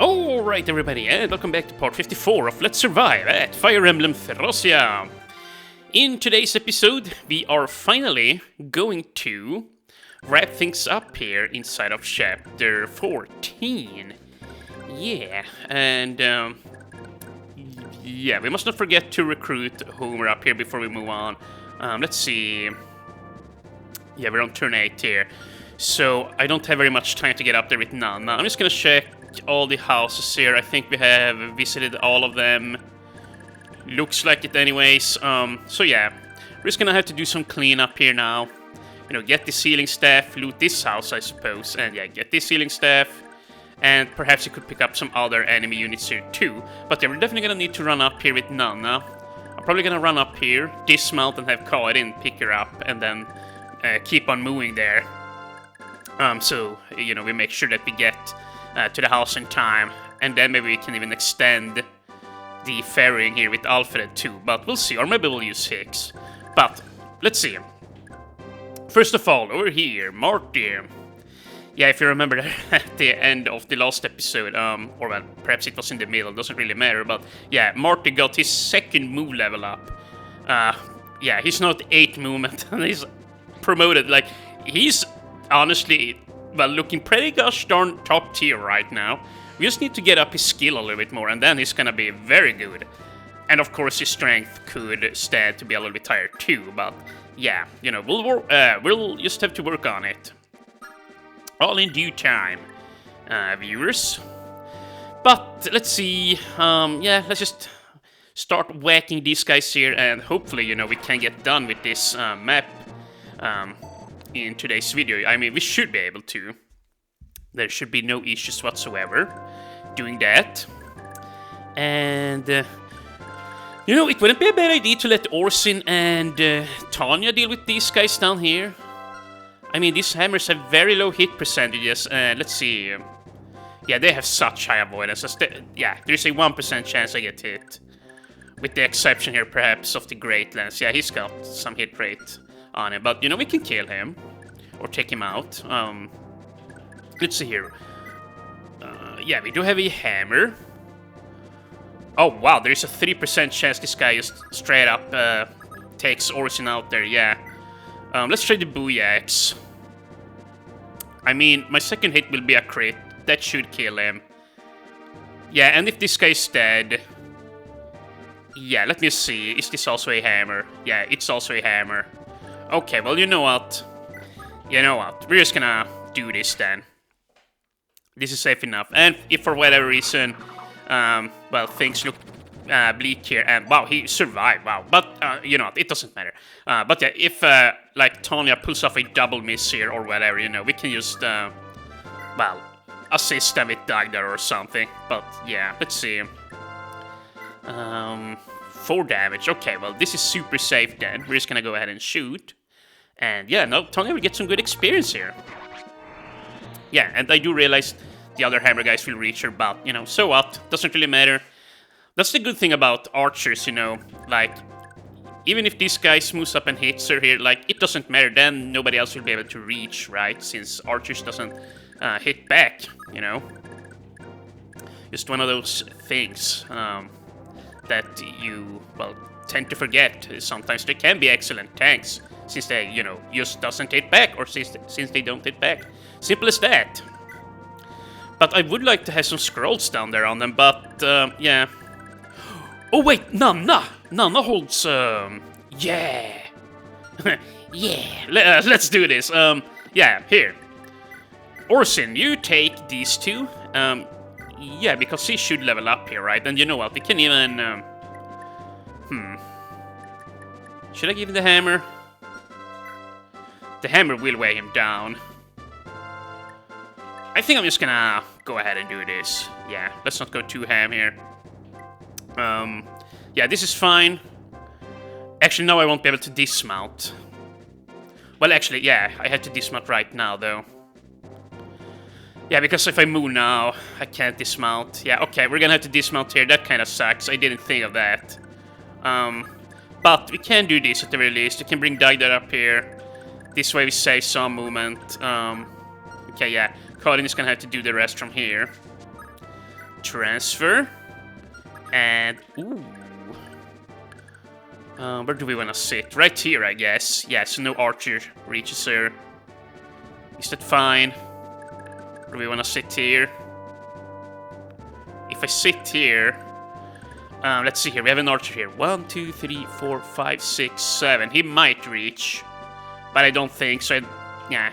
Alright everybody, and welcome back to part 54 of Let's Survive at Fire Emblem Fe Thracia. In today's episode, we are finally going to wrap things up here inside of chapter 14. Yeah, and yeah, we must not forget to recruit Homer up here before we move on. Let's see. Yeah, we're on turn 8 here. So, I don't have very much time to get up there with Nana. I'm just gonna check all the houses here. I think we have visited all of them. Looks like it anyways. So yeah, we're just gonna have to do some cleanup here now. You know, get the ceiling staff, loot this house, I suppose. And yeah, get this ceiling staff. And perhaps you could pick up some other enemy units here too. But yeah, we're definitely gonna need to run up here with Nana. I'm probably gonna run up here, dismount and have Karin pick her up. And then keep on moving there. So, you know, we make sure that we get to the house in time, and then maybe we can even extend the ferrying here with Alfred too, but we'll see, or maybe we'll use Hicks. But, let's see. First of all, over here, Marty. Yeah, if you remember at the end of the last episode, or well, perhaps it was in the middle, doesn't really matter, but yeah, Marty got his second move level up. Yeah, he's not 8 movement, and he's promoted, like, he's honestly, well, looking pretty gosh darn top tier right now. We just need to get up his skill a little bit more, and then he's gonna be very good. And of course, his strength could stand to be a little bit higher too. But yeah, you know, we'll just have to work on it. All in due time, viewers. But let's see. Yeah, let's just start whacking these guys here, and hopefully, you know, we can get done with this map. In today's video. I mean, we should be able to. There should be no issues whatsoever doing that. And, you know, it wouldn't be a bad idea to let Orsin and Tanya deal with these guys down here. I mean, these hammers have very low hit percentages. Let's see. Yeah, they have such high avoidance. Yeah, there's a 1% chance I get hit. With the exception here, perhaps, of the Great Lance. Yeah, he's got some hit rate on him, but you know, we can kill him or take him out. Let's see here. Yeah, we do have a hammer. Oh wow, there's a 3% chance this guy just straight up takes Orsin out there. Yeah. Let's try the Booyaks. I mean, my second hit will be a crit. That should kill him. Yeah, and if this guy's dead, yeah, let me see. Is this also a hammer? Yeah, it's also a hammer. Okay, well, you know what? You know what? We're just gonna do this then. This is safe enough. And if for whatever reason, well, things look bleak here, and wow, he survived, wow. But, you know, it doesn't matter. But yeah, if, like, Tanya pulls off a double miss here or whatever, you know, we can just, well, assist them with Dagguhdar or something. But, yeah, let's see. 4 damage. Okay, well, this is super safe then. We're just gonna go ahead and shoot. And yeah, no, Tanya will get some good experience here. Yeah, and I do realize the other hammer guys will reach her, but, you know, so what? Doesn't really matter. That's the good thing about archers, you know. Like, even if this guy smooths up and hits her here, like, it doesn't matter. Then nobody else will be able to reach, right? Since archers doesn't hit back, you know. Just one of those things. That you, well, tend to forget. Sometimes they can be excellent tanks, since they, you know, just doesn't hit back, or since they don't hit back. Simple as that. But I would like to have some scrolls down there on them, but, yeah. Oh wait, Nana! Nana holds, yeah! Yeah, let's do this. Yeah, here. Orsin, you take these two, yeah, because he should level up here, right? And you know what, we can even, should I give him the hammer? The hammer will weigh him down. I think I'm just gonna go ahead and do this. Yeah, let's not go too ham here. Yeah, this is fine. Actually, no, I won't be able to dismount. Well, actually, yeah, I had to dismount right now, though. Yeah, because if I move now, I can't dismount. Yeah, okay, we're gonna have to dismount here. That kind of sucks. I didn't think of that. But we can do this at the very least. We can bring Dagguhdar up here. This way we save some movement. Okay, yeah. Karin is gonna have to do the rest from here. Transfer. And, ooh. Where do we want to sit? Right here, I guess. Yeah, so no archer reaches here. Is that fine? Or do we want to sit here? If I sit here... let's see here. We have an archer here. 1, 2, 3, 4, 5, 6, 7. He might reach. But I don't think so. Yeah.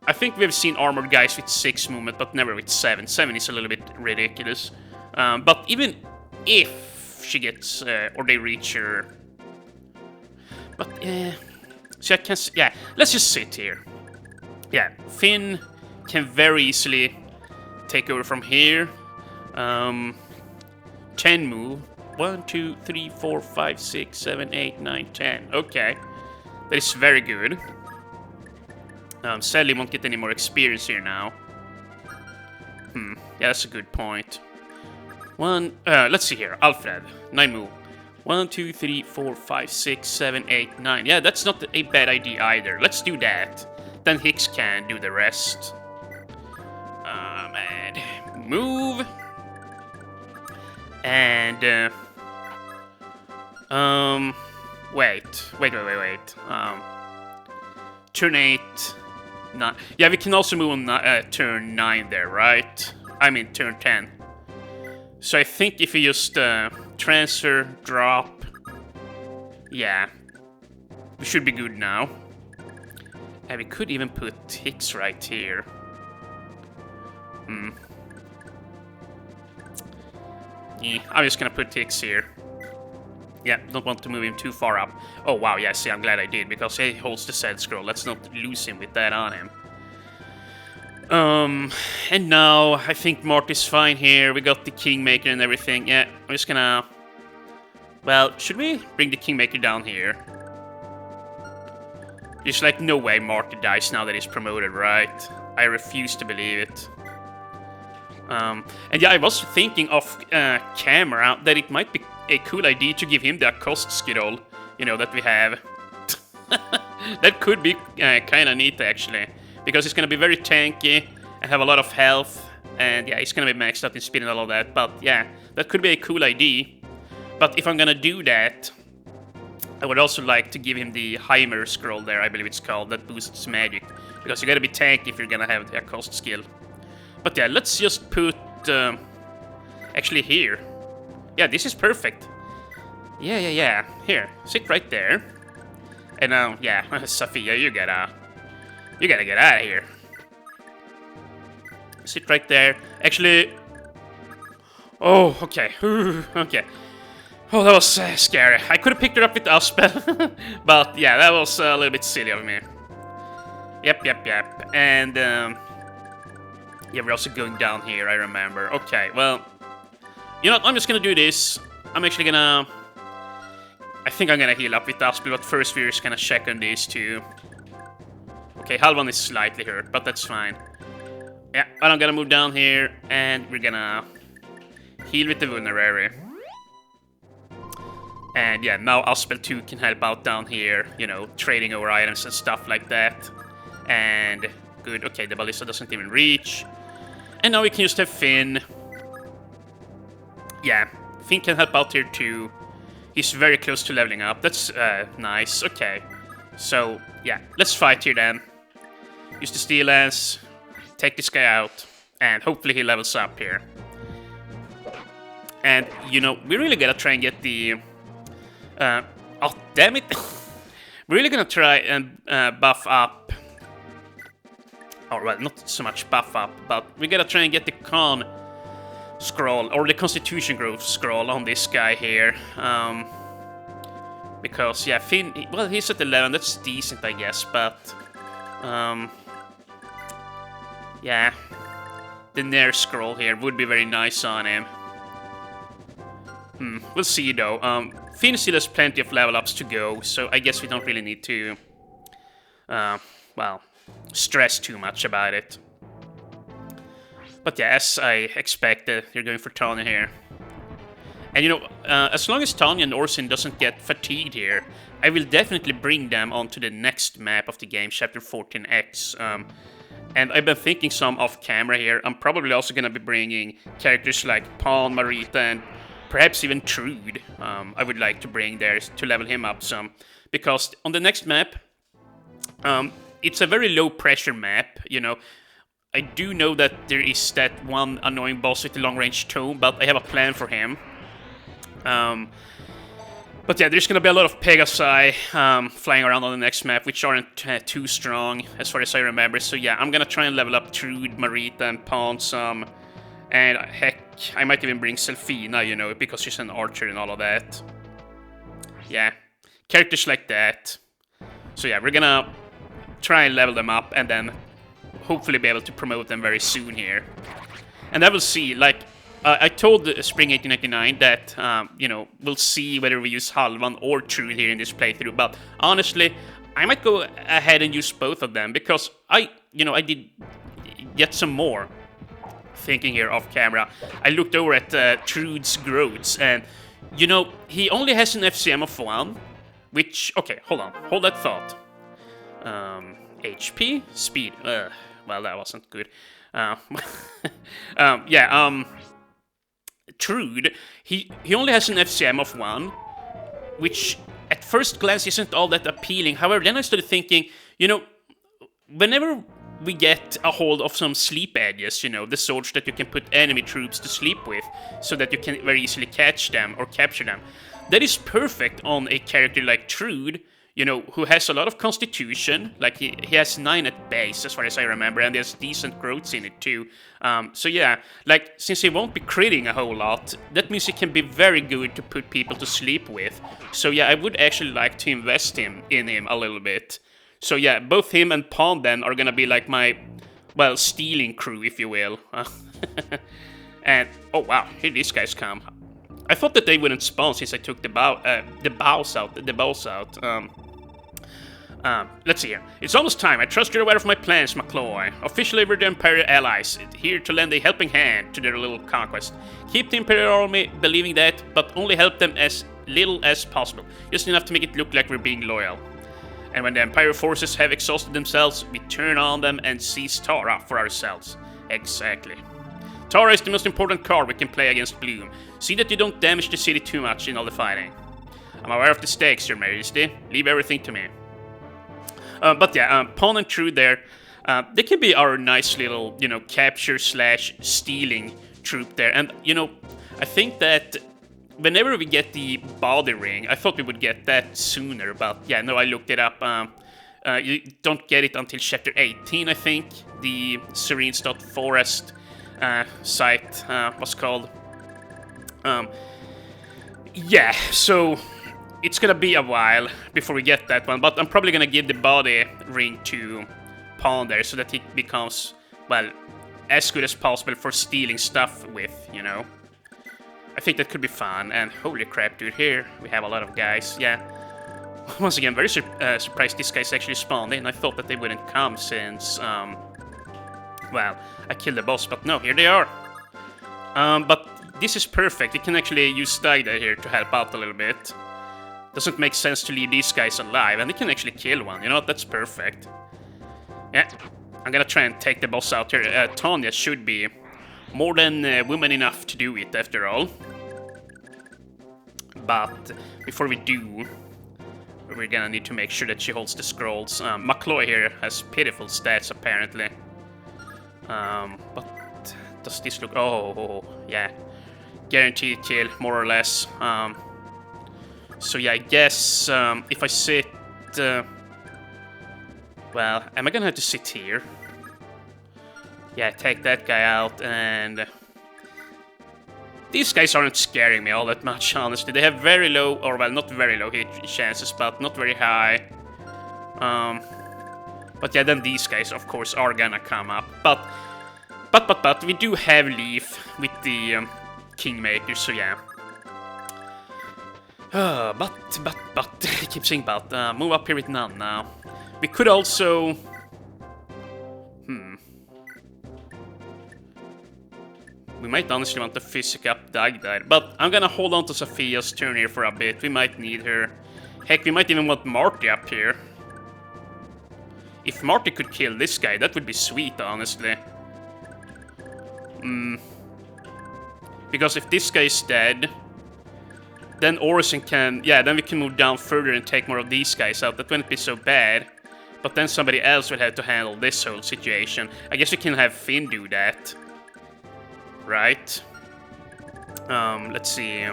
I think we've seen armored guys with 6 movement, but never with 7. 7 is a little bit ridiculous. But even if she gets, or they reach her... But, so I can... Yeah, let's just sit here. Yeah, Finn can very easily take over from here. 10 move. 1, 2, 3, 4, 5, 6, 7, 8, 9, 10. Okay. That is very good. Sadly won't get any more experience here now. Yeah, that's a good point. Let's see here. Alfred. 9 move. 1, 2, 3, 4, 5, 6, 7, 8, 9. Yeah, that's not a bad idea either. Let's do that. Then Hicks can do the rest. And move. And, wait. Turn 8. Yeah, we can also move on turn 9 there, right? I mean, turn 10. So I think if we just transfer, drop... Yeah. We should be good now. And we could even put Hicks right here. Yeah, I'm just gonna put Hicks here. Yeah, don't want to move him too far up. Oh, wow, yeah, see, I'm glad I did, because he holds the Z scroll. Let's not lose him with that on him. And now, I think Marty's fine here. We got the Kingmaker and everything. Yeah, I'm just gonna... Well, should we bring the Kingmaker down here? There's like no way Marty dies now that he's promoted, right? I refuse to believe it. And yeah, I was thinking off camera that it might be a cool idea to give him the cost skill, you know, that we have. That could be kind of neat, actually. Because he's going to be very tanky and have a lot of health. And yeah, he's going to be maxed out in speed and all of that. But yeah, that could be a cool idea. But if I'm going to do that, I would also like to give him the Heimer scroll there, I believe it's called, that boosts magic. Because you got to be tanky if you're going to have the cost skill. But yeah, let's just put... actually here. Yeah, this is perfect. Yeah. Here, sit right there. And now, yeah, Sophia, you gotta get out of here. Sit right there. Actually... Oh, okay. Okay. Oh, that was scary. I could have picked her up with Aspel. But yeah, that was a little bit silly of me. Yep. And, yeah, we're also going down here, I remember. Okay, well... You know what, I'm just gonna do this. I'm actually gonna... I think I'm gonna heal up with Aspel, but first we're just gonna check on these two. Okay, Halvan is slightly hurt, but that's fine. Yeah, but I'm gonna move down here, and we're gonna heal with the Vulnerary. And yeah, now Aspel 2 can help out down here, you know, trading over items and stuff like that. And good, okay, the Ballista doesn't even reach. And now we can just have Finn. Yeah, Finn can help out here too. He's very close to leveling up. That's nice. Okay. So, yeah, let's fight here then. Use the Steel Lance. Take this guy out. And hopefully he levels up here. And, you know, we really gotta try and get the... oh, damn it. We're really gonna try and buff up... Or, well, not so much buff up, but we gotta try and get the Con scroll, or the Constitution Growth scroll on this guy here. Because, yeah, Finn, well, he's at 11, that's decent, I guess, but... yeah. The Nair scroll here would be very nice on him. We'll see, though. Finn still has plenty of level ups to go, so I guess we don't really need to... well, stress too much about it. But yeah, as I expected, you're going for Tanya here. And you know, as long as Tanya and Orsin doesn't get fatigued here, I will definitely bring them onto the next map of the game, Chapter 14X. And I've been thinking some off camera here. I'm probably also gonna be bringing characters like Pawn, Marita, and perhaps even Trude. I would like to bring there to level him up some, because on the next map, it's a very low pressure map. You know, I do know that there is that one annoying boss with the long range tome, but I have a plan for him. But yeah, there's gonna be a lot of Pegasi flying around on the next map, which aren't too strong, as far as I remember. So yeah, I'm gonna try and level up Trude, Marita, and Pawn some. And heck, I might even bring Selfina, you know, because she's an archer and all of that. Yeah, characters like that. So yeah, we're gonna try and level them up, and then hopefully be able to promote them very soon here. And I will see, like, I told Spring 1899 that, you know, we'll see whether we use Halvan or Trude here in this playthrough, but honestly, I might go ahead and use both of them, because I did get some more thinking here off camera. I looked over at Trude's growths, and, you know, he only has an FCM of 1, which, okay, hold that thought. HP? Speed, well, that wasn't good. Trude, he only has an FCM of 1, which at first glance isn't all that appealing. However, then I started thinking, you know, whenever we get a hold of some sleep edges, you know, the swords that you can put enemy troops to sleep with, so that you can very easily catch them or capture them, that is perfect on a character like Trude, you know, who has a lot of constitution. Like, he has 9 at base, as far as I remember, and there's decent growths in it too. So yeah, like, since he won't be critting a whole lot, that means he can be very good to put people to sleep with. So yeah, I would actually like to invest in him a little bit. So yeah, both him and Pawn then are gonna be like my, well, stealing crew, if you will. And, oh wow, here these guys come. I thought that they wouldn't spawn since I took the bows out. Let's see here. It's almost time. I trust you're aware of my plans, McCloy. Officially, we're the Imperial allies, here to lend a helping hand to their little conquest. Keep the Imperial army believing that, but only help them as little as possible. Just enough to make it look like we're being loyal. And when the Empire forces have exhausted themselves, we turn on them and seize Tara for ourselves. Exactly. Tara is the most important card we can play against Bloom. See that you don't damage the city too much in all the fighting. I'm aware of the stakes, Your Majesty. Leave everything to me. But yeah, Pawn and Trude there, they can be our nice little, you know, capture/stealing troop there. And, you know, I think that whenever we get the body ring, I thought we would get that sooner, but yeah, no, I looked it up. You don't get it until Chapter 18, I think. The Serene-Forest site was called. Yeah, so it's gonna be a while before we get that one, but I'm probably gonna give the body ring to Pawn there so that he becomes, well, as good as possible for stealing stuff with, you know. I think that could be fun, and holy crap, dude, here we have a lot of guys, yeah. Once again, very surprised these guys actually spawned in. I thought that they wouldn't come since, well, I killed the boss, but no, here they are. But this is perfect. We can actually use Dagguhdar here to help out a little bit. Doesn't make sense to leave these guys alive, and they can actually kill one, you know, that's perfect. Yeah, I'm gonna try and take the boss out here. Tanya should be more than woman enough to do it, after all. But before we do, we're gonna need to make sure that she holds the scrolls. McCloy here has pitiful stats, apparently. But does this look... Oh, yeah. Guaranteed kill, more or less. So yeah, I guess if I sit... well, am I gonna have to sit here? Yeah, take that guy out, and... These guys aren't scaring me all that much, honestly. They have very low, or well, not very low hit chances, but not very high. But yeah, then these guys, of course, are gonna come up. But we do have Leaf with the Kingmaker, so yeah. But, I keep saying but, move up here with none now. We could also... We might honestly want to physic up Dagguhdar, but I'm gonna hold on to Sophia's turn here for a bit. We might need her. Heck, we might even want Marty up here. if Marty could kill this guy, that would be sweet, honestly. Because if this guy is dead, then Orison can... Yeah, then we can move down further and take more of these guys out. That wouldn't be so bad. But then somebody else would have to handle this whole situation. I guess we can have Finn do that. Right? Let's see.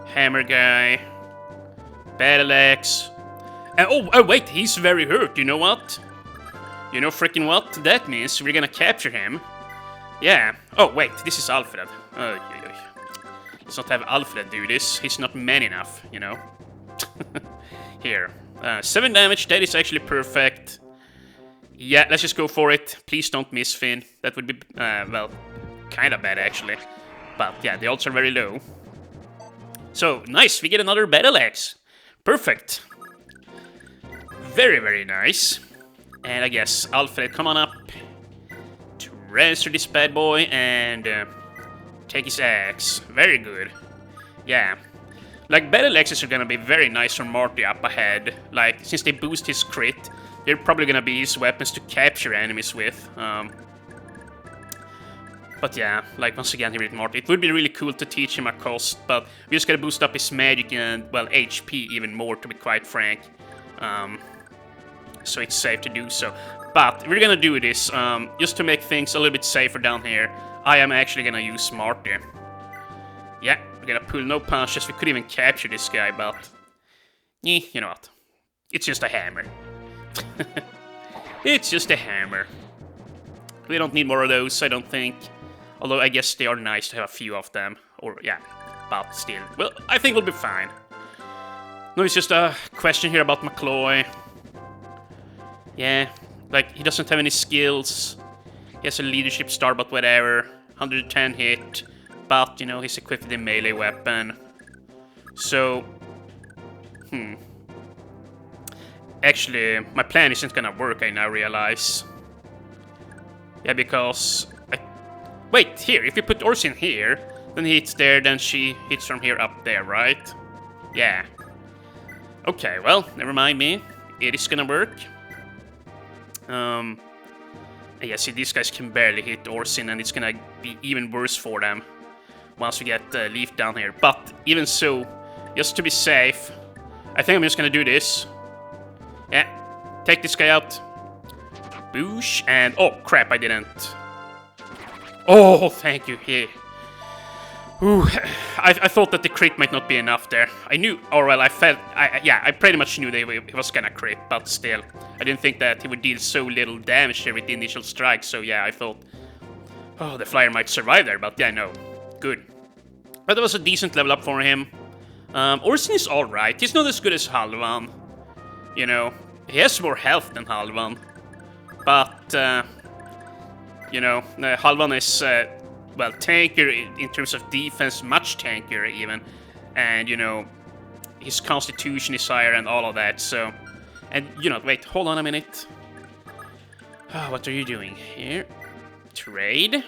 Hammer guy. Battle axe. And oh, wait, he's very hurt. You know what? You know freaking what? That means we're gonna capture him. Yeah. Oh, wait, this is Alfred. Let's not have Alfred do this. He's not man enough, you know. Here. 7 damage, that is actually perfect. Yeah, let's just go for it. Please don't miss, Finn. That would be, well, kind of bad, actually. But, yeah, the odds are very low. So, nice, we get another battle axe. Perfect. Very, very nice. And I guess, Alfred, come on up. Transfer this bad boy and take his axe. Very good. Yeah. Like, battle axes are gonna be very nice for Marty up ahead. Like, since they boost his crit, they're probably gonna be his weapons to capture enemies with. But yeah, like, once again here with Marty, it would be really cool to teach him a cost, but we just gotta boost up his magic and, well, HP even more, to be quite frank. So it's safe to do so. But we're gonna do this, just to make things a little bit safer down here. I am actually gonna use Marty. Yeah, we're gonna pull no punches. We could even capture this guy, but... you know what? It's just a hammer. It's just a hammer. We don't need more of those, I don't think. Although I guess they are nice to have a few of them. Or, yeah, but still. Well, I think we'll be fine. No, it's just a question here about McCloy. Yeah, like, he doesn't have any skills. He has a leadership star, but whatever. 110 hit. But, you know, he's equipped with a melee weapon. So... Actually, my plan isn't gonna work, I now realize. Yeah, because... Wait, here, if you put Orson here, then he hits there, then she hits from here up there, right? Yeah. Okay, well, never mind me. It is gonna work. Yeah, see, these guys can barely hit Orson, and it's gonna be even worse for them once we get Leaf down here. But, even so, just to be safe, I think I'm just gonna do this. Yeah, take this guy out. Boosh, and... Oh, crap, I didn't. Oh, thank you, yeah. Ooh, I thought that the crit might not be enough there. I knew, or well, I felt... yeah, I pretty much knew that he was gonna crit, but still. I didn't think that he would deal so little damage there with the initial strike, so yeah, I thought... Oh, the flyer might survive there, but yeah, no. Good. But that was a decent level up for him. Orson is alright. He's not as good as Halvan. You know, he has more health than Halvan. But, you know, Halvan is, well, tankier in terms of defense, much tankier even. And, you know, his constitution is higher and all of that, so... And, you know, wait, hold on a minute. Oh, what are you doing here? Trade.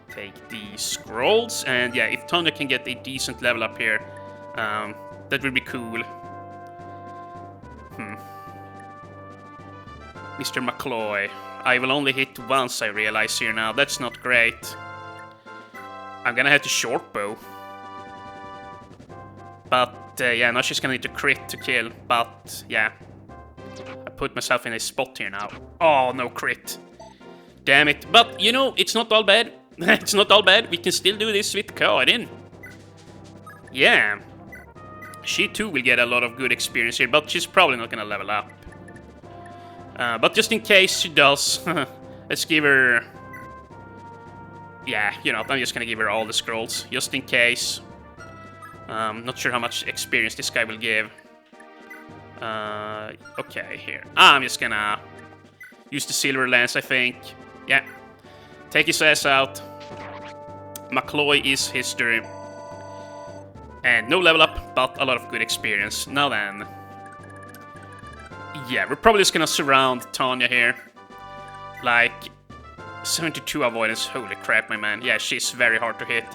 Take these scrolls, and yeah, if Thunder can get a decent level up here, that would be cool. Mr. McCloy. I will only hit once, I realize here now. That's not great. I'm gonna have to short bow. But, yeah, now she's gonna need to crit to kill. But, yeah. I put myself in a spot here now. Oh, no crit. Damn it. But, you know, it's not all bad. It's not all bad. We can still do this with Karin. Yeah. She too will get a lot of good experience here, but she's probably not gonna level up. But just in case she does, let's give her... Yeah, you know, I'm just gonna give her all the scrolls, just in case. Not sure how much experience this guy will give. Okay, here. I'm just gonna use the silver lance, I think. Yeah. Take his ass out. McCloy is history. And no level up, but a lot of good experience. Now then. Yeah, we're probably just gonna surround Tanya here. Like, 72 avoidance. Holy crap, my man. Yeah, she's very hard to hit.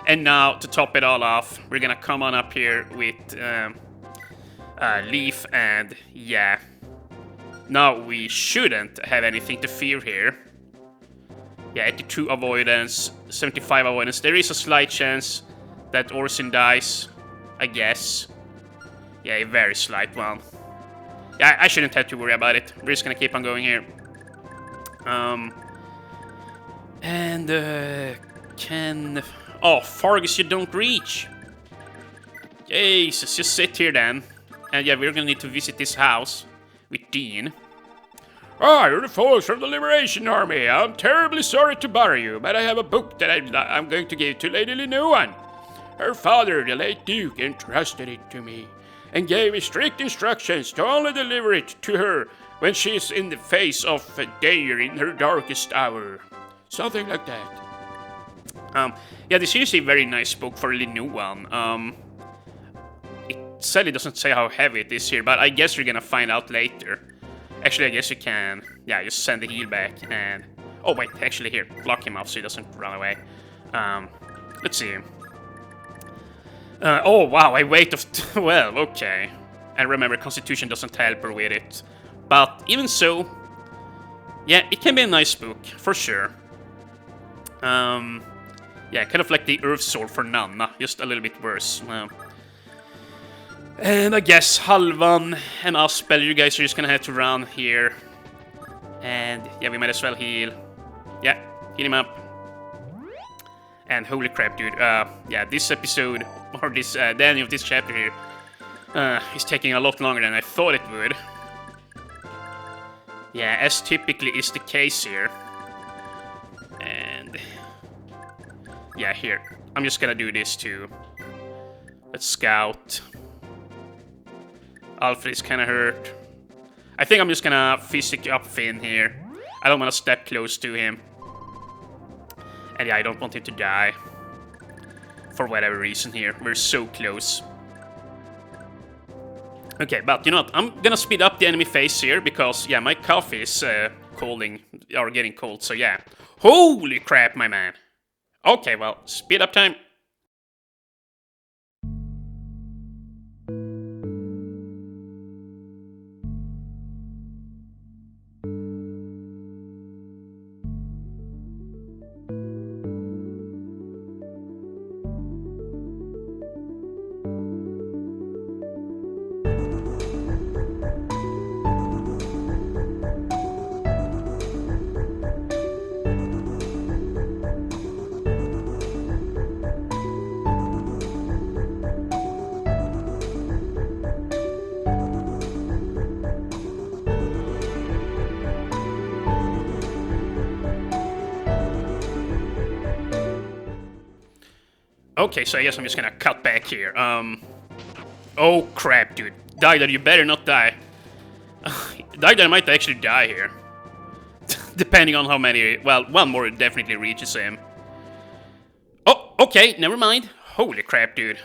And now, to top it all off, we're gonna come on up here with Leaf and, yeah. Now we shouldn't have anything to fear here. Yeah, 82 avoidance, 75 avoidance. There is a slight chance that Orson dies, I guess. Yeah, a very slight one. Yeah, I shouldn't have to worry about it. We're just gonna keep on going here. Oh, Fargus, you don't reach! Jesus, just sit here then. And yeah, we're gonna need to visit this house with Dean. Ah, you're the folks from the Liberation Army. I'm terribly sorry to bother you, but I have a book that I'm going to give to Lady Linuan. Her father, the late Duke, entrusted it to me, and gave me strict instructions to only deliver it to her when she is in the face of danger in her darkest hour. Something like that. Yeah, this is a very nice book for Linuan. It sadly doesn't say how heavy it is here, but I guess you're gonna find out later. Actually, I guess you can, yeah, just send the heal back and... Oh, wait, actually here, block him off so he doesn't run away. Let's see. Oh, wow, I wait of... well, okay. And remember, Constitution doesn't help her with it. But even so, yeah, it can be a nice book, for sure. Yeah, kind of like the Earth Sword for Nanna, just a little bit worse. And I guess Halvan and Aspel, you guys are just gonna have to run here. And yeah, we might as well heal. Yeah, heal him up. And holy crap, dude. Yeah, this episode, or this, the ending of this chapter here, is taking a lot longer than I thought it would. Yeah, as typically is the case here. And yeah, here. I'm just gonna do this too. Let's scout. Alfred is kind of hurt. I think I'm just gonna physic up Finn here. I don't want to step close to him. And yeah, I don't want him to die. For whatever reason here. We're so close. Okay, but you know what? I'm gonna speed up the enemy phase here because, yeah, my coffee is getting cold, so yeah. Holy crap, my man. Okay, well, speed up time. Okay, so I guess I'm just gonna cut back here. Oh crap, dude. Dagguhdar, you better not die. Dagguhdar might actually die here. Depending on how many... Well, one more definitely reaches him. Oh, okay, never mind. Holy crap, dude.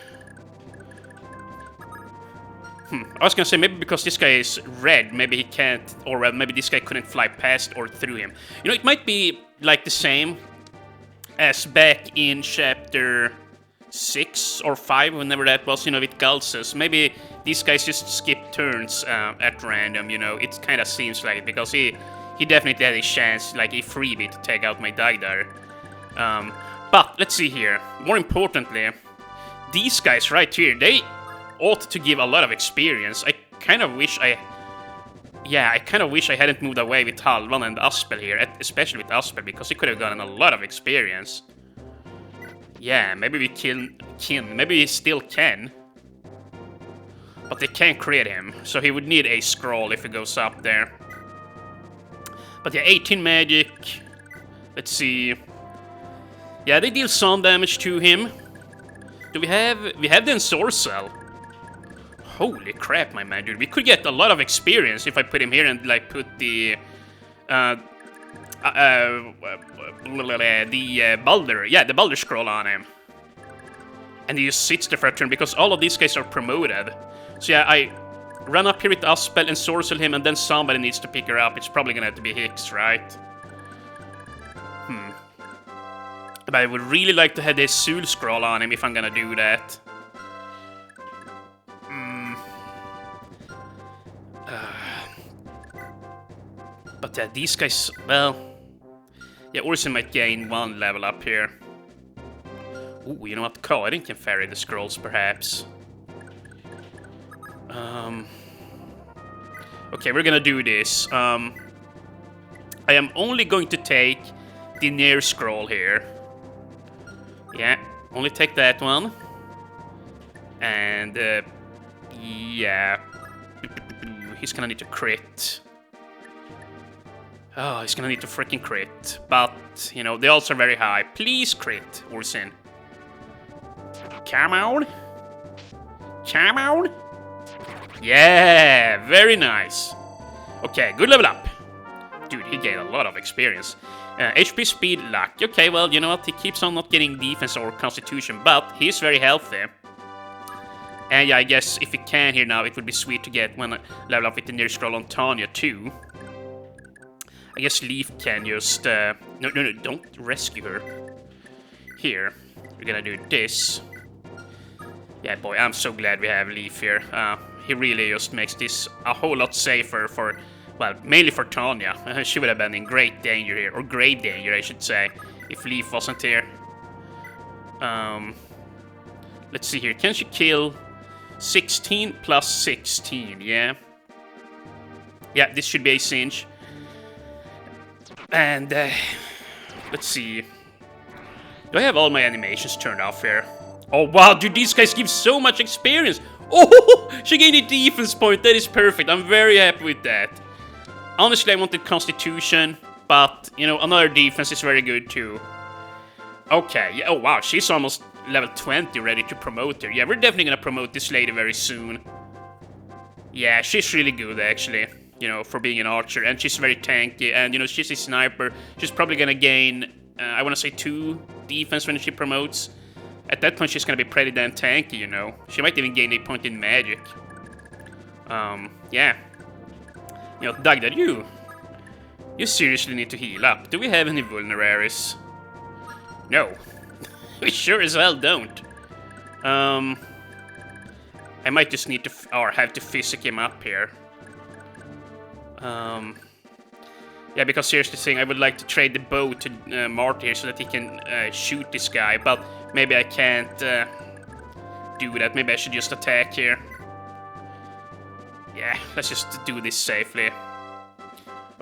I was gonna say, maybe because this guy is red, maybe he can't... Or well, maybe this guy couldn't fly past or through him. You know, it might be like the same as back in chapter 6 or 5, whenever that was, you know, with Galsus. Maybe these guys just skip turns at random, you know. It kind of seems like it, because he definitely had a chance, like a freebie, to take out my Dagguhdar. But let's see here. More importantly, these guys right here, they ought to give a lot of experience. I kind of wish I hadn't moved away with Halvan and Aspel here, especially with Aspel, because he could have gotten a lot of experience. Yeah, maybe we can. Maybe we still can. But they can't crit him, so he would need a scroll if he goes up there. But yeah, 18 magic. Let's see. Yeah, they deal some damage to him. Do we have... We have the Ensorcel. Holy crap, my man, dude. We could get a lot of experience if I put him here and, like, put the... Balder. Yeah, the Balder scroll on him. And he just sits there for a turn, because all of these guys are promoted. So yeah, I run up here with Aspel and Sorcel him, and then somebody needs to pick her up. It's probably gonna have to be Hicks, right? But I would really like to have the Azul scroll on him if I'm gonna do that. But these guys, well... Yeah, Orson might gain 1 level up here. Ooh, you know what? Karin can ferry the scrolls, perhaps. Okay, we're gonna do this. I am only going to take the near scroll here. Yeah, only take that one. And, yeah. He's gonna need to crit. Oh, he's gonna need to freaking crit. But, you know, the odds are very high. Please crit, Orson. Come on. Come on. Yeah, very nice. Okay, good level up. Dude, he gained a lot of experience. HP, speed, luck. Okay, well, you know what? He keeps on not getting defense or constitution, but he's very healthy. And yeah, I guess if he can here now, it would be sweet to get one level up with the near scroll on Tanya too. I guess Leaf can just... No, don't rescue her. Here, we're gonna do this. Yeah, boy, I'm so glad we have Leaf here. He really just makes this a whole lot safer for... Well, mainly for Tanya. She would have been in great danger here, or grave danger, I should say, if Leaf wasn't here. Let's see here. Can she kill 16 plus 16? Yeah. Yeah, this should be a cinch. And, let's see. Do I have all my animations turned off here? Oh, wow, dude, these guys give so much experience. Oh, she gained a defense point. That is perfect. I'm very happy with that. Honestly, I wanted Constitution, but, you know, another defense is very good, too. Okay, yeah, oh, wow, she's almost level 20 ready to promote her. Yeah, we're definitely gonna promote this lady very soon. Yeah, she's really good, actually, you know, for being an archer, and she's very tanky, and, you know, she's a sniper. She's probably gonna gain, I want to say 2 defense when she promotes. At that point, she's gonna be pretty damn tanky, you know. She might even gain a point in magic. Yeah. You know, Dagguhdar, you seriously need to heal up. Do we have any vulneraries? No. We sure as hell don't. I might just need to, or have to physic him up here. Yeah, because here's the thing, I would like to trade the bow to Marty here so that he can shoot this guy, but maybe I can't do that. Maybe I should just attack here. Yeah, let's just do this safely.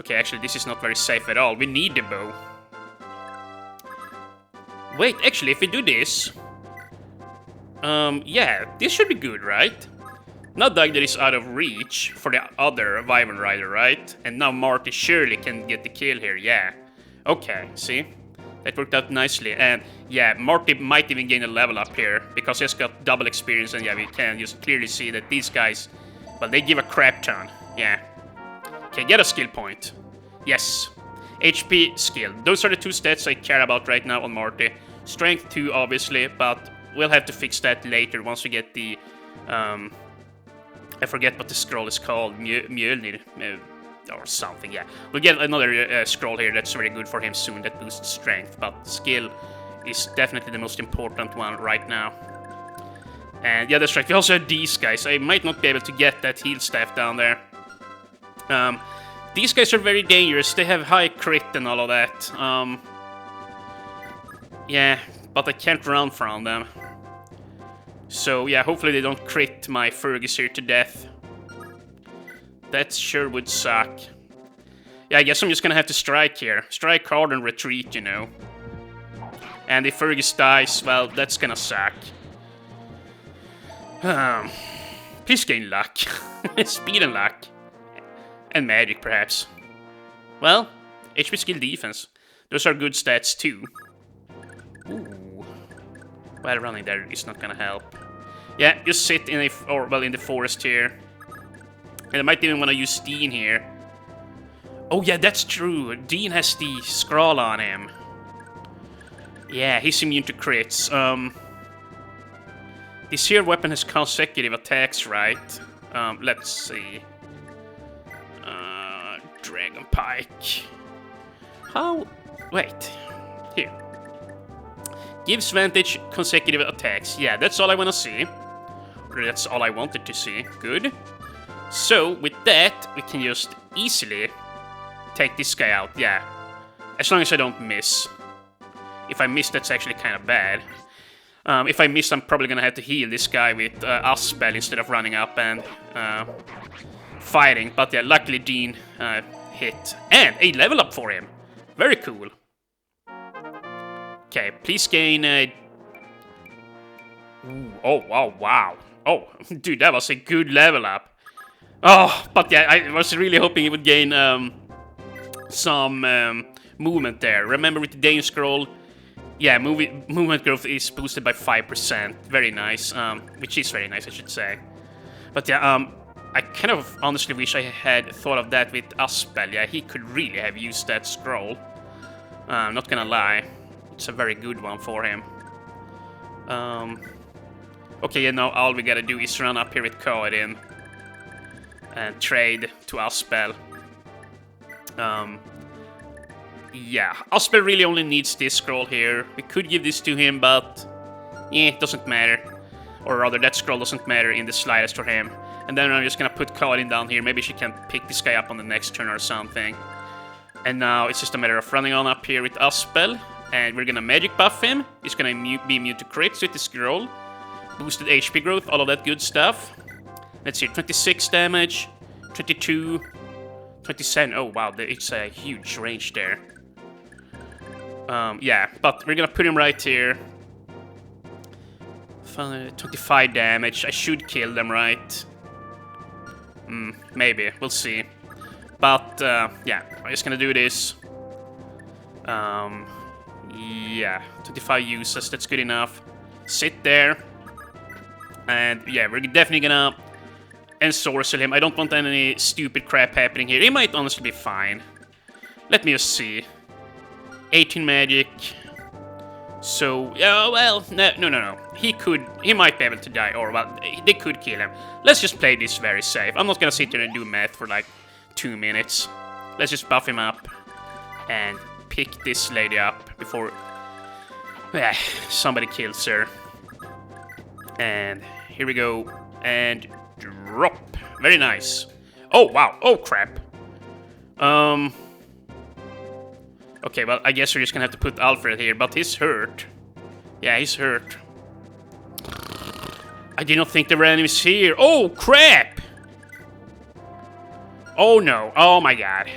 Okay, actually, this is not very safe at all. We need the bow. Wait, actually, if we do this... yeah, this should be good, right? Now Dagguhdar is out of reach for the other Wyvern Rider, right? And now Marty surely can get the kill here, yeah. Okay, see? That worked out nicely. And yeah, Marty might even gain a level up here, because he's got double experience, and yeah, we can just clearly see that these guys... Well, they give a crap ton, yeah. Okay, get a skill point. Yes. HP, skill. Those are the 2 stats I care about right now on Marty. Strength 2, obviously, but we'll have to fix that later once we get the... I forget what the scroll is called. Mjölnir, or something, yeah. We'll get another scroll here that's very good for him soon that boosts strength, but skill is definitely the most important one right now. And yeah, that's right, we also have these guys. I might not be able to get that heal staff down there. These guys are very dangerous. They have high crit and all of that. Yeah, but I can't run from them. So yeah, hopefully they don't crit my Fergus here to death. That sure would suck. Yeah, I guess I'm just gonna have to strike here. Strike hard and retreat, you know. And if Fergus dies, well, that's gonna suck. Please gain luck. Speed and luck. And magic, perhaps. Well, HP, skill, defense. Those are good stats, too. Ooh. Well, running there is not gonna help. Yeah, just sit in in the forest here. And I might even want to use Dean here. Oh yeah, that's true. Dean has the scroll on him. Yeah, he's immune to crits. This here weapon has consecutive attacks, right? Let's see. Dragon Pike. How? Wait. Here. Gives Vantage consecutive attacks. Yeah, that's all I want to see. Or that's all I wanted to see. Good. So, with that, we can just easily take this guy out, yeah. As long as I don't miss. If I miss, that's actually kind of bad. If I miss, I'm probably gonna have to heal this guy with Aspel instead of running up and fighting. But yeah, luckily Dean hit. And a level up for him. Very cool. Okay, please gain... Ooh, oh, wow, wow. Oh, dude, that was a good level up. Oh, but yeah, I was really hoping he would gain some movement there. Remember with the Dane scroll, yeah, movement growth is boosted by 5%. Very nice, which is very nice, I should say. But yeah, I kind of honestly wish I had thought of that with Aspel. Yeah, he could really have used that scroll. Not gonna lie, it's a very good one for him. Okay, yeah, now all we gotta do is run up here with Kaedin and trade to Aspel. Yeah, Aspel really only needs this scroll here. We could give this to him, but yeah, it doesn't matter. Or rather, that scroll doesn't matter in the slightest for him. And then I'm just gonna put Kaedin down here. Maybe she can pick this guy up on the next turn or something. And now it's just a matter of running on up here with Aspel. And we're gonna magic buff him. He's gonna be immune to crits with the scroll. Boosted HP growth, all of that good stuff. Let's see, 26 damage, 22, 27. Oh wow, it's a huge range there. Yeah, but we're gonna put him right here. 25 damage. I should kill them, right? Maybe. We'll see. But, yeah, I'm just gonna do this. Yeah, 25 uses. That's good enough. Sit there. And, yeah, we're definitely gonna ensorcel him. I don't want any stupid crap happening here. He might honestly be fine. Let me just see. 18 magic. So, yeah, well, no. He might be able to die, or, well, they could kill him. Let's just play this very safe. I'm not gonna sit there and do math for, like, 2 minutes. Let's just buff him up and pick this lady up before somebody kills her. And here we go. And drop. Very nice. Oh, wow. Oh, crap. Okay, well, I guess we're just gonna have to put Alfred here, but he's hurt. Yeah, he's hurt. I did not think there were enemies here. Oh, crap! Oh, no. Oh, my God.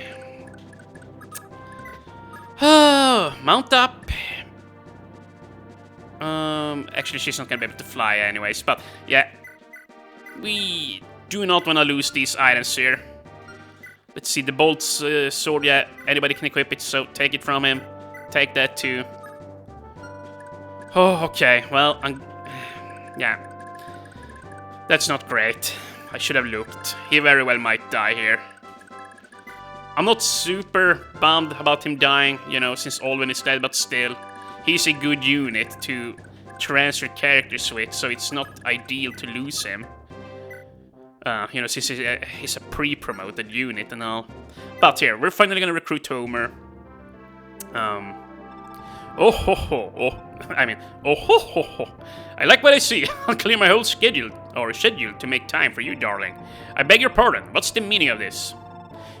Mount up. Actually, she's not gonna be able to fly anyways, but, yeah. We do not want to lose these items here. Let's see, the bolt's sword, yeah, anybody can equip it, so take it from him. Take that too. Oh, okay, well, yeah. That's not great. I should have looked. He very well might die here. I'm not super bummed about him dying, you know, since Alwyn is dead, but still. He's a good unit to transfer characters with, so it's not ideal to lose him. You know, since he's a pre-promoted unit and all. But here, we're finally gonna recruit Homer. Oh ho ho, oh ho ho ho. I like what I see. I'll clear my whole schedule to make time for you, darling. I beg your pardon, what's the meaning of this?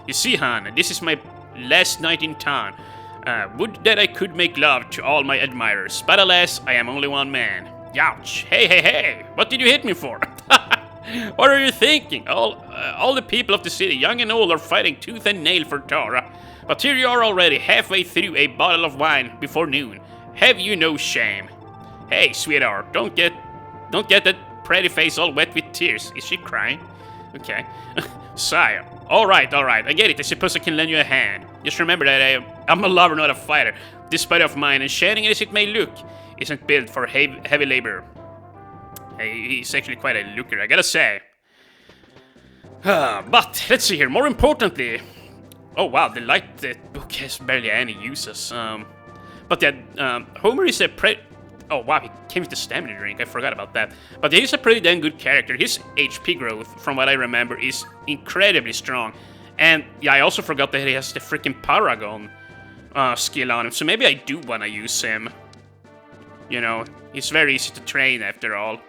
You see, Han, this is my last night in town. Would that I could make love to all my admirers, but alas, I am only one man. Ouch. Hey, what did you hit me for? What are you thinking? All the people of the city, young and old, are fighting tooth and nail for Tara. But here you are already, halfway through a bottle of wine before noon. Have you no shame? Hey, sweetheart, don't get that pretty face all wet with tears. Is she crying? Okay. Sire. Alright, I get it. I suppose I can lend you a hand. Just remember that I'm a lover, not a fighter. This body of mine, and shining as it may look, isn't built for heavy labor. He's actually quite a looker, I gotta say. But, let's see here, more importantly... Oh wow, the light book has barely any uses. But yeah, Homer is a Oh wow, he came with the stamina drink, I forgot about that. But he's a pretty damn good character. His HP growth, from what I remember, is incredibly strong. And yeah, I also forgot that he has the freaking Paragon skill on him, so maybe I do want to use him. You know, he's very easy to train after all.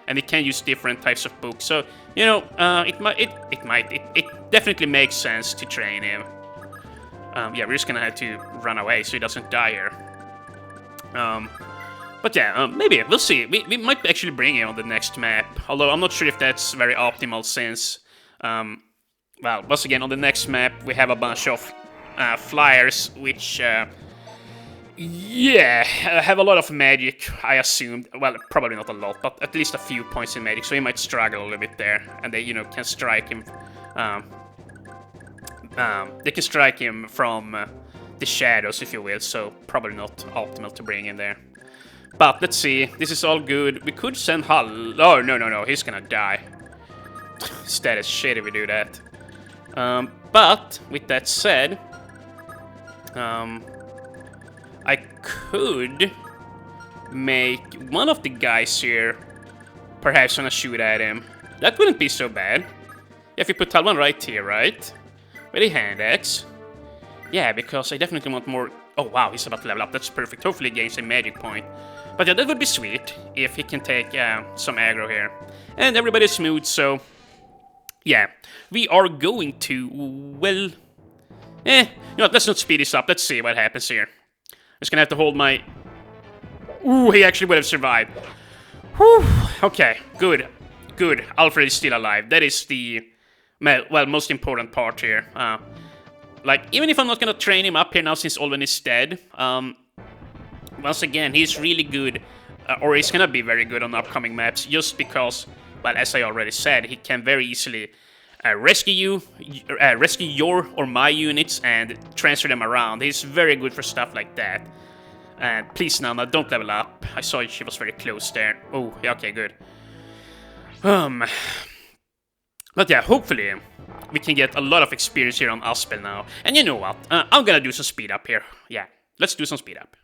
And he can use different types of books, so, you know, it definitely makes sense to train him. Yeah, we're just gonna have to run away so he doesn't die here. But yeah, maybe, we'll see. We might actually bring him on the next map, although I'm not sure if that's very optimal since, well, once again, on the next map we have a bunch of flyers, which, yeah, have a lot of magic, I assumed. Well, probably not a lot, but at least a few points in magic, so he might struggle a little bit there, and they, you know, can strike him, they can strike him from the shadows, if you will, so probably not optimal to bring in there. But let's see, this is all good. We could send Hull. Oh, no, he's gonna die. It's dead as shit if we do that. But with that said, I could make one of the guys here perhaps gonna shoot at him. That wouldn't be so bad. If you put Talvan right here, right? With a hand axe. Yeah, because I definitely want more. Oh wow, he's about to level up. That's perfect. Hopefully he gains a magic point. But yeah, that would be sweet if he can take some aggro here. And everybody's smooth, so yeah. We are going to, well, you know what, let's not speed this up. Let's see what happens here. I'm just gonna have to hold my... Ooh, he actually would have survived. Whew. Okay, good. Good. Alfred is still alive. That is the, well, most important part here. Like, even if I'm not gonna train him up here now since Olwen is dead, once again, he's really good, or he's gonna be very good on upcoming maps, just because, well, as I already said, he can very easily rescue your or my units and transfer them around. He's very good for stuff like that. And please, Nana, don't level up. I saw she was very close there. Oh, yeah, okay, good. But yeah, hopefully we can get a lot of experience here on Aspel now. And you know what? I'm gonna do some speed up here. Yeah, let's do some speed up.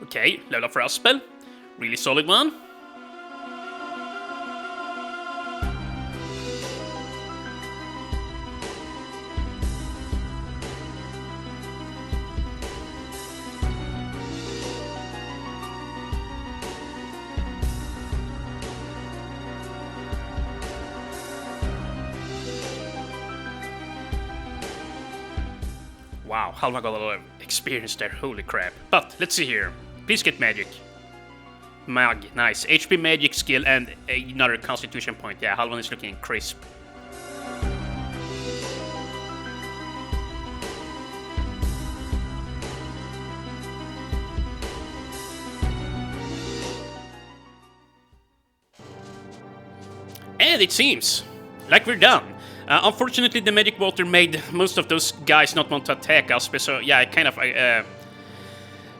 Okay, level up for Aspel. Really solid one. Wow, Halma got a lot of experience there, holy crap. But, let's see here. Please get magic. Mag, nice. HP magic skill and another constitution point. Yeah, Halvan is looking crisp. And it seems like we're done. Unfortunately, the magic water made most of those guys not want to attack us, but so yeah,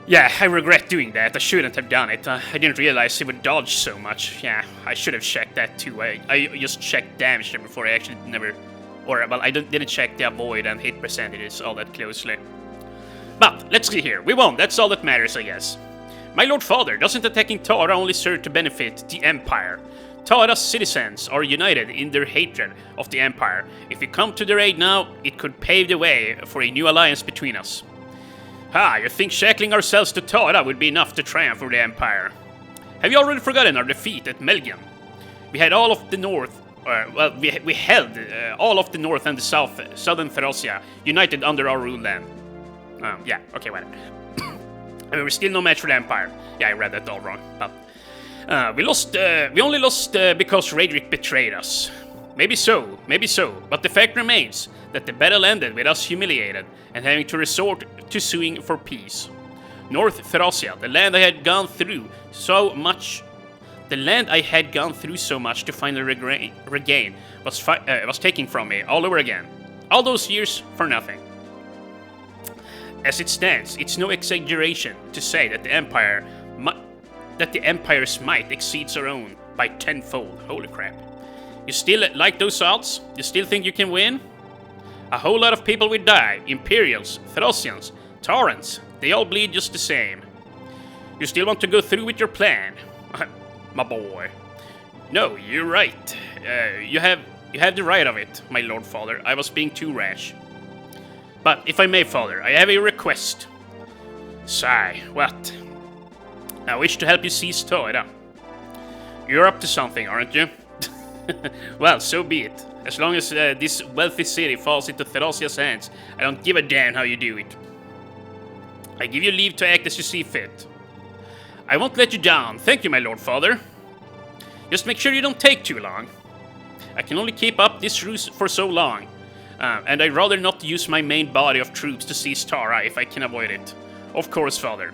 yeah, I regret doing that. I shouldn't have done it. I didn't realize he would dodge so much. Yeah, I should have checked that too. I just checked damage there before. I actually never, or well, I didn't check the avoid and hit percentages all that closely. But let's see here. We won. That's all that matters, I guess. My Lord Father, doesn't attacking Tara only serve to benefit the Empire? Tara's citizens are united in their hatred of the Empire. If we come to their aid now, it could pave the way for a new alliance between us. Ah, you think shackling ourselves to Tara would be enough to triumph over the Empire? Have you already forgotten our defeat at Melgen? We had all of the north, well, we held all of the north and the southern Thracia united under our rule then. Yeah, okay, whatever. I mean, we're still no match for the Empire. Yeah, I read that all wrong, but... we only lost because Raedric betrayed us. Maybe so, but the fact remains that the battle ended with us humiliated and having to resort to suing for peace. North Thracia, the land I had gone through so much to finally regain, was taken from me all over again. All those years for nothing. As it stands, it's no exaggeration to say that the Empire's might exceeds our own by tenfold. Holy crap. You still like those odds? You still think you can win? A whole lot of people will die. Imperials, Thracians, Taurans, they all bleed just the same. You still want to go through with your plan? My boy. No, you're right. You have the right of it, my Lord Father. I was being too rash. But if I may, Father, I have a request. Sigh, what? I wish to help you seize Toira. You're up to something, aren't you? Well, so be it. As long as this wealthy city falls into Thracia's hands, I don't give a damn how you do it. I give you leave to act as you see fit. I won't let you down. Thank you, my lord father. Just make sure you don't take too long. I can only keep up this ruse for so long. And I'd rather not use my main body of troops to seize Tara if I can avoid it. Of course, father.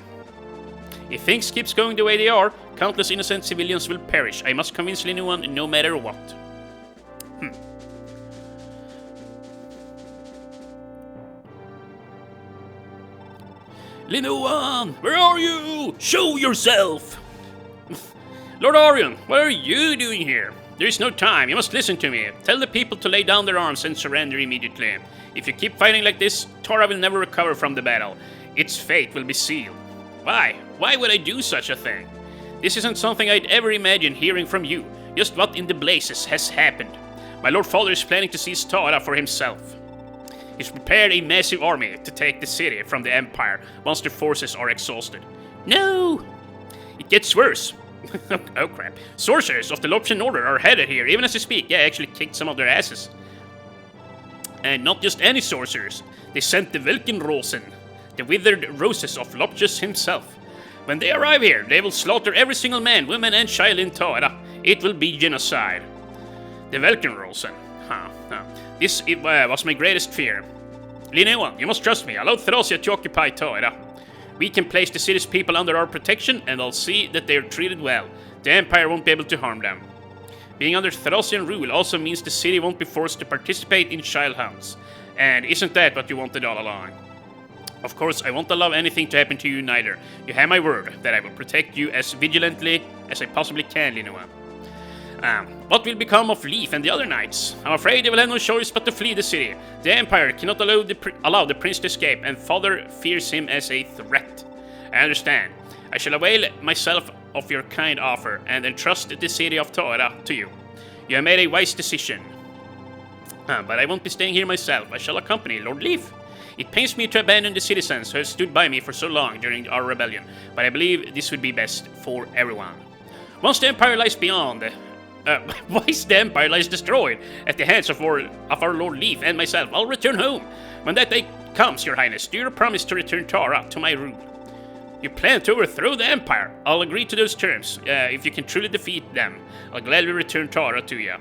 If things keeps going the way they are, countless innocent civilians will perish. I must convince Linuan no matter what. Linuan, where are you? Show yourself! Lord Orion, what are you doing here? There is no time, you must listen to me. Tell the people to lay down their arms and surrender immediately. If you keep fighting like this, Tara will never recover from the battle. Its fate will be sealed. Why? Why would I do such a thing? This isn't something I'd ever imagine hearing from you. Just what in the blazes has happened? My lord father is planning to seize Tara for himself. He's prepared a massive army to take the city from the Empire once their forces are exhausted. No! It gets worse. Oh crap. Sorcerers of the Loptian Order are headed here, even as we speak. Yeah, I actually kicked some of their asses. And not just any sorcerers. They sent the Velkenrosen, the withered roses of Loptius himself. When they arrive here, they will slaughter every single man, woman, and child in Toira. It will be genocide. The Velkenrosen. This was my greatest fear. Linuan, you must trust me. Allow Thracia to occupy Toira. We can place the city's people under our protection, and I'll see that they are treated well. The Empire won't be able to harm them. Being under Thracian rule also means the city won't be forced to participate in child hunts. And isn't that what you wanted all along? Of course, I won't allow anything to happen to you neither. You have my word that I will protect you as vigilantly as I possibly can, Linuan. What will become of Leaf and the other knights? I'm afraid they will have no choice but to flee the city. The Empire cannot allow the prince to escape, and father fears him as a threat. I understand. I shall avail myself of your kind offer and entrust the city of Toira to you. You have made a wise decision. But I won't be staying here myself. I shall accompany Lord Leaf. It pains me to abandon the citizens who have stood by me for so long during our rebellion, but I believe this would be best for everyone. Once the Empire lies beyond... once the Empire lies destroyed at the hands of our Lord Leaf and myself, I'll return home. When that day comes, your highness, do you promise to return Tara to my rule? You plan to overthrow the Empire? I'll agree to those terms. If you can truly defeat them, I'll gladly return Tara to you.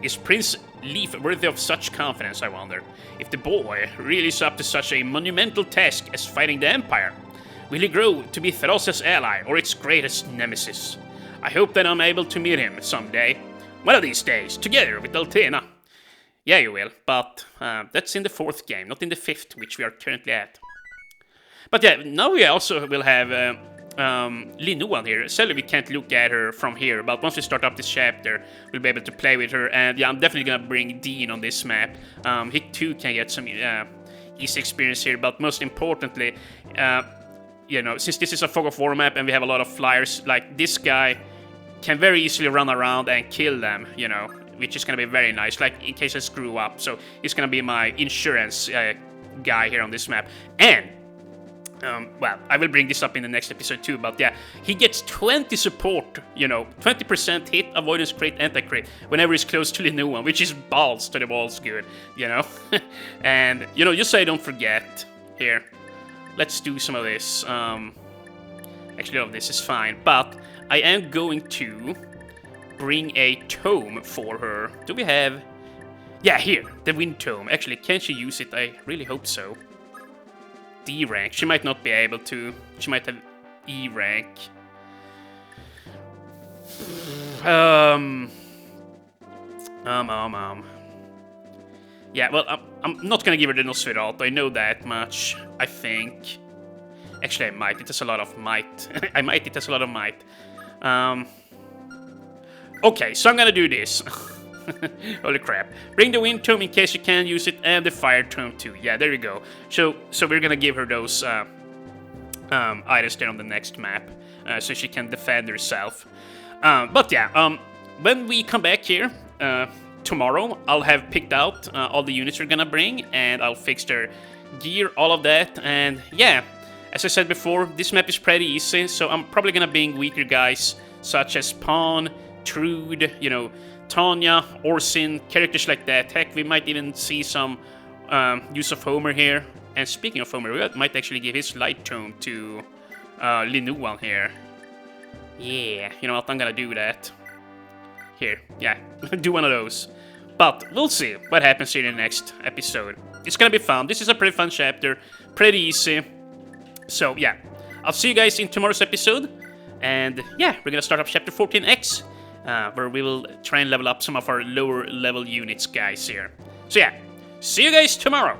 Is Prince Leaf worthy of such confidence, I wonder? If the boy really is up to such a monumental task as fighting the Empire, will he grow to be Thracia's ally or its greatest nemesis? I hope that I'm able to meet him someday. One of these days, together with Altena. Yeah, you will, but that's in the 4th game, not in the 5th, which we are currently at. But yeah, now we also will have Linuan here. Sadly, we can't look at her from here, but once we start up this chapter, we'll be able to play with her. And yeah, I'm definitely gonna bring Dean on this map. He too can get some easy experience here, but most importantly, you know, since this is a Fog of War map and we have a lot of flyers, like this guy can very easily run around and kill them, you know, which is gonna be very nice, like in case I screw up. So he's gonna be my insurance guy here on this map. And well, I will bring this up in the next episode too, but yeah, he gets 20 support, you know, 20% hit, avoidance crit, anti-crit, whenever he's close to Linuan, which is balls to the walls good, you know? And, you know, just so I don't forget, here, let's do some of this. Actually, all of this is fine, but I am going to bring a tome for her. Do we have... Yeah, here, the wind tome. Actually, can she use it? I really hope so. D rank. She might not be able to. She might have E rank. Yeah, well, I'm not gonna give her the Nosferatu. I know that much, I think. Actually, I might. It has a lot of might. It has a lot of might. Okay, so I'm gonna do this. Holy crap. Bring the wind tome in case you can use it, and the fire tome too. Yeah, there you go. So we're gonna give her those items there on the next map, so she can defend herself. But yeah, when we come back here tomorrow, I'll have picked out all the units we're gonna bring, and I'll fix their gear, all of that, and yeah. As I said before, this map is pretty easy, so I'm probably gonna bring weaker guys such as Pawn, Trude, you know, Tanya, Orsin, characters like that. Heck, we might even see some use of Homer here. And speaking of Homer, we might actually give his light tome to Linuan here. Yeah, you know what, I'm gonna do that. Here, yeah, do one of those. But we'll see what happens here in the next episode. It's gonna be fun. This is a pretty fun chapter, pretty easy. So yeah, I'll see you guys in tomorrow's episode. And yeah, we're gonna start up chapter 14X, where we will try and level up some of our lower level units guys here. So yeah, see you guys tomorrow.